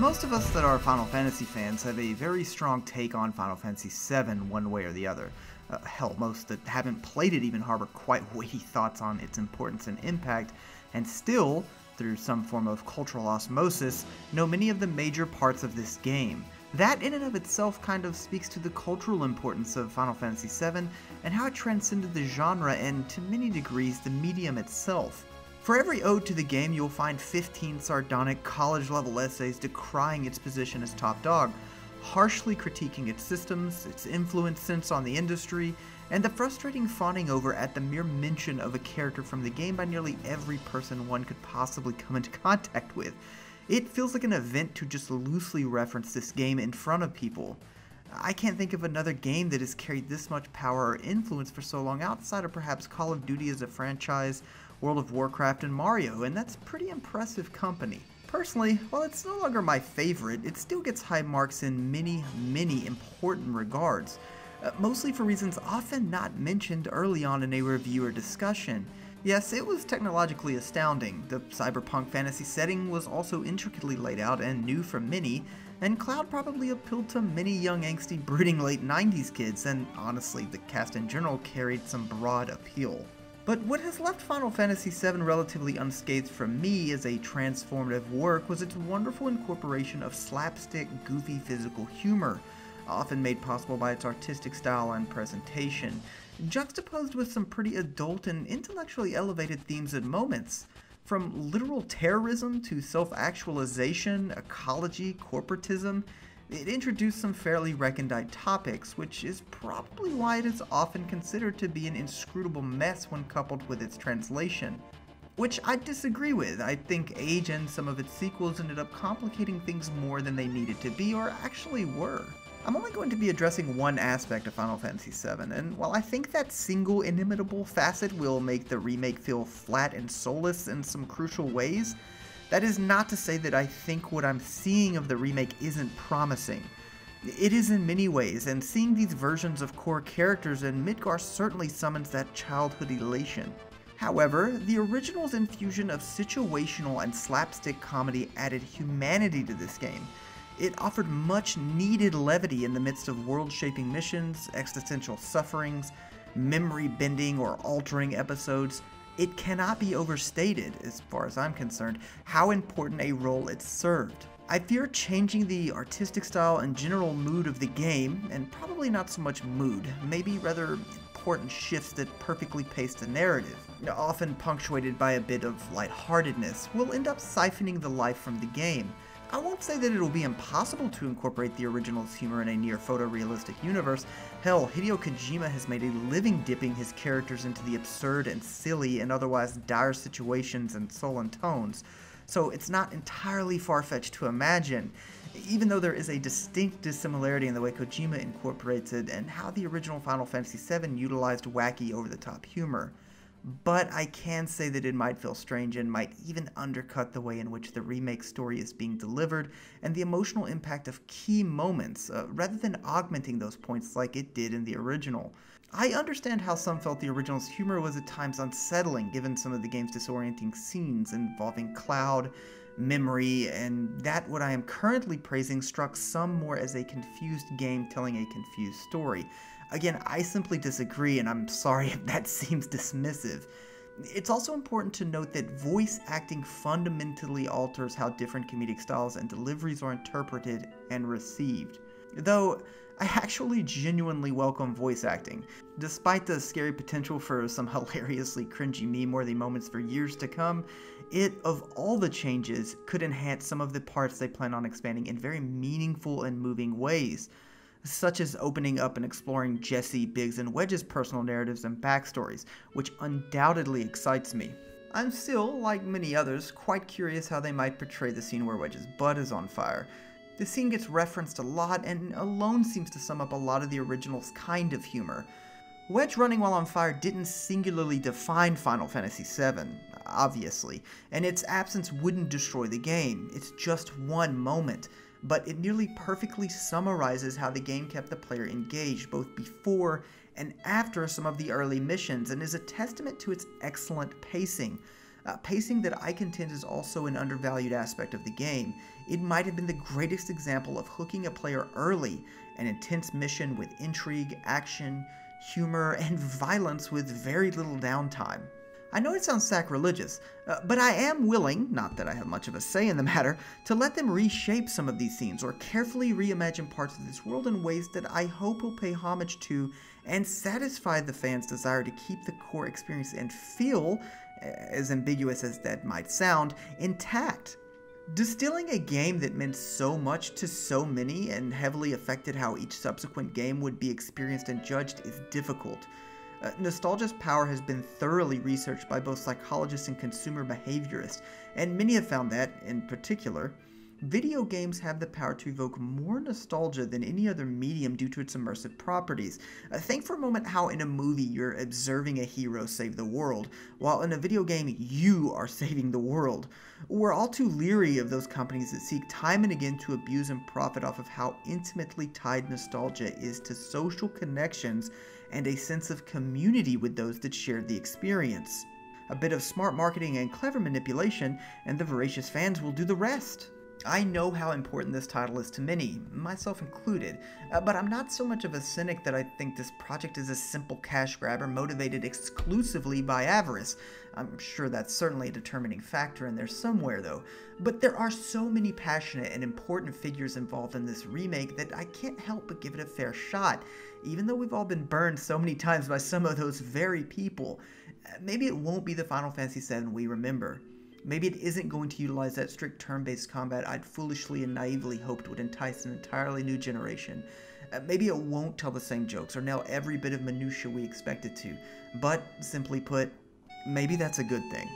Most of us that are Final Fantasy fans have a very strong take on Final Fantasy VII one way or the other. Hell, most that haven't played it even harbor quite weighty thoughts on its importance and impact, and still, through some form of cultural osmosis, know many of the major parts of this game. That in and of itself kind of speaks to the cultural importance of Final Fantasy VII and how it transcended the genre and, to many degrees, the medium itself. For every ode to the game, you'll find 15 sardonic college-level essays decrying its position as top dog, harshly critiquing its systems, its influence on the industry, and the frustrating fawning over at the mere mention of a character from the game by nearly every person one could possibly come into contact with. It feels like an event to just loosely reference this game in front of people. I can't think of another game that has carried this much power or influence for so long outside of perhaps Call of Duty as a franchise, World of Warcraft, and Mario, and that's pretty impressive company. Personally, while it's no longer my favorite, it still gets high marks in many important regards, mostly for reasons often not mentioned early on in a review or discussion. Yes, it was technologically astounding, the cyberpunk fantasy setting was also intricately laid out and new for many, and Cloud probably appealed to many young angsty brooding late 90s kids, and honestly the cast in general carried some broad appeal. But what has left Final Fantasy VII relatively unscathed from me as a transformative work was its wonderful incorporation of slapstick, goofy physical humor, often made possible by its artistic style and presentation, juxtaposed with some pretty adult and intellectually elevated themes and moments. From literal terrorism to self-actualization, ecology, corporatism, it introduced some fairly recondite topics, which is probably why it is often considered to be an inscrutable mess when coupled with its translation. Which I disagree with. I think Age and some of its sequels ended up complicating things more than they needed to be, or actually were. I'm only going to be addressing one aspect of Final Fantasy VII, and while I think that single inimitable facet will make the remake feel flat and soulless in some crucial ways, that is not to say that I think what I'm seeing of the remake isn't promising. It is in many ways, and seeing these versions of core characters in Midgar certainly summons that childhood elation. However, the original's infusion of situational and slapstick comedy added humanity to this game. It offered much needed levity in the midst of world-shaping missions, existential sufferings, memory-bending or altering episodes. It cannot be overstated, as far as I'm concerned, how important a role it served. I fear changing the artistic style and general mood of the game, and probably not so much mood, maybe rather important shifts that perfectly pace the narrative, often punctuated by a bit of lightheartedness, will end up siphoning the life from the game. I won't say that it'll be impossible to incorporate the original's humor in a near photorealistic universe. Hell, Hideo Kojima has made a living dipping his characters into the absurd and silly and otherwise dire situations and sullen tones, so it's not entirely far-fetched to imagine, even though there is a distinct dissimilarity in the way Kojima incorporates it and how the original Final Fantasy VII utilized wacky over-the-top humor. But I can say that it might feel strange and might even undercut the way in which the remake story is being delivered and the emotional impact of key moments, rather than augmenting those points like it did in the original. I understand how some felt the original's humor was at times unsettling given some of the game's disorienting scenes involving Cloud, memory, and that what I am currently praising struck some more as a confused game telling a confused story. Again, I simply disagree, and I'm sorry if that seems dismissive. It's also important to note that voice acting fundamentally alters how different comedic styles and deliveries are interpreted and received. Though, I actually genuinely welcome voice acting. Despite the scary potential for some hilariously cringy meme-worthy moments for years to come, it, of all the changes, could enhance some of the parts they plan on expanding in very meaningful and moving ways, such as opening up and exploring Jesse, Biggs, and Wedge's personal narratives and backstories, which undoubtedly excites me. I'm still, like many others, quite curious how they might portray the scene where Wedge's butt is on fire. The scene gets referenced a lot and alone seems to sum up a lot of the original's kind of humor. Wedge running while on fire didn't singularly define Final Fantasy VII, obviously, and its absence wouldn't destroy the game, it's just one moment. But it nearly perfectly summarizes how the game kept the player engaged both before and after some of the early missions, and is a testament to its excellent pacing. Pacing that I contend is also an undervalued aspect of the game. it might have been the greatest example of hooking a player early, an intense mission with intrigue, action, humor, and violence with very little downtime. I know it sounds sacrilegious, but I am willing, not that I have much of a say in the matter, to let them reshape some of these scenes or carefully reimagine parts of this world in ways that I hope will pay homage to and satisfy the fans' desire to keep the core experience and feel, as ambiguous as that might sound, intact. Distilling a game that meant so much to so many and heavily affected how each subsequent game would be experienced and judged is difficult. Nostalgia's power has been thoroughly researched by both psychologists and consumer behaviorists, and many have found that, in particular, video games have the power to evoke more nostalgia than any other medium due to its immersive properties. Think for a moment how in a movie you're observing a hero save the world, while in a video game you are saving the world. We're all too leery of those companies that seek time and again to abuse and profit off of how intimately tied nostalgia is to social connections and a sense of community with those that shared the experience. A bit of smart marketing and clever manipulation, and the voracious fans will do the rest. I know how important this title is to many, myself included, but I'm not so much of a cynic that I think this project is a simple cash grabber motivated exclusively by avarice. I'm sure that's certainly a determining factor in there somewhere though, but there are so many passionate and important figures involved in this remake that I can't help but give it a fair shot, even though we've all been burned so many times by some of those very people. Maybe it won't be the Final Fantasy VII we remember. Maybe it isn't going to utilize that strict turn-based combat I'd foolishly and naively hoped would entice an entirely new generation. Maybe it won't tell the same jokes or nail every bit of minutia we expect it to. But, simply put, maybe that's a good thing.